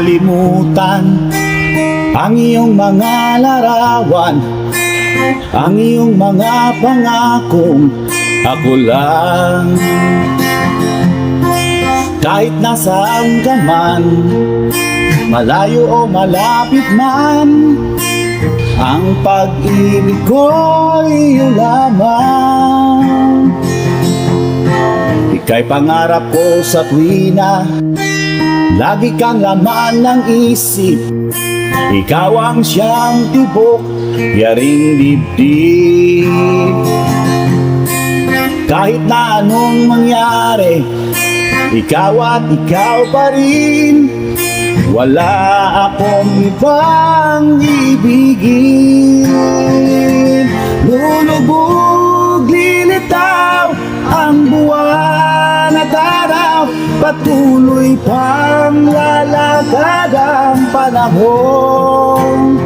makalimutan ang iyong mga larawan, ang iyong mga pangakong ako lang. Kahit nasaan ka man, malayo o malapit man, ang pag-ibig ko'y iyo lamang. Ika'y pangarap ko sa tuwina, lagi kang laman ng isip. Ikaw ang siyang tibok, yaring dibdib. Kahit na anong mangyari, ikaw at ikaw pa rin. Wala akong ibang ibigin. Lulubog, lilitaw ang buwan at araw, patuloy pang lalakad ang panahon.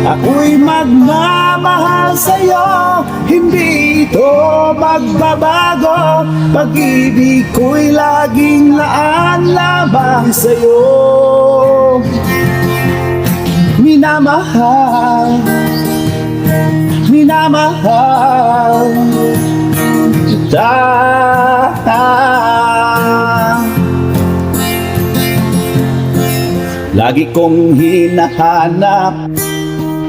Ako'y magmamahal sa'yo, hindi ito magbabago. Pag-ibig ko'y laging laan lamang sa'yo. Minamahal, minamahal kita. Lagi kong hinahanap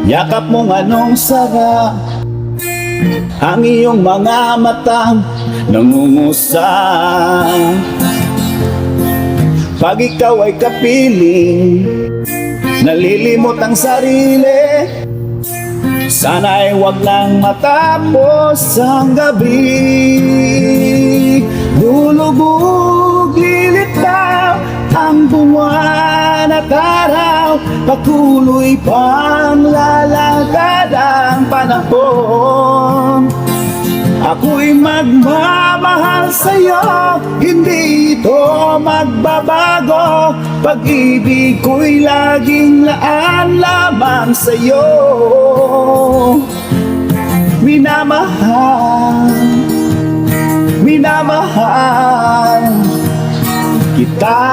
yakap mong anong sarap, ang iyong mga matang nangungusap. Pag ikaw ay kapiling, nalilimot ang sarili. Sana'y wag lang matapos ang gabi. Lulubog, lilitaw ang buwan at araw, patuloy pang lalakad ang panahon. Ako'y magmamahal sa'yo, hindi ito magbabago. Pag-ibig ko'y laging laan lamang sa'yo. Minamahal, minamahal kita.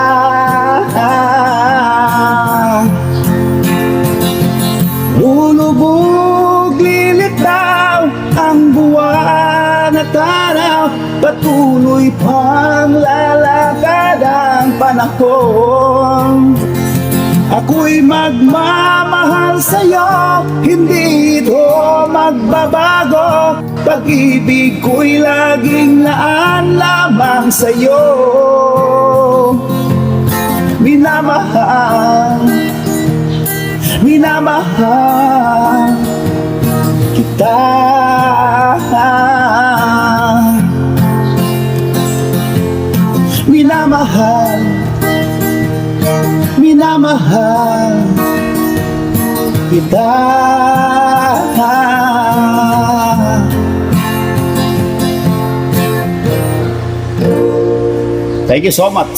Lulubog, lilitaw ang buwan at araw, patuloy pang lalakad ang panahon. Ako'y magmamahal sa'yo, hindi ito magbabago. Pag-ibig ko'y laging laan lamang sa'yo. Minamahal, minamahal kita. Minamahal, minamahal kita. Thank you so much.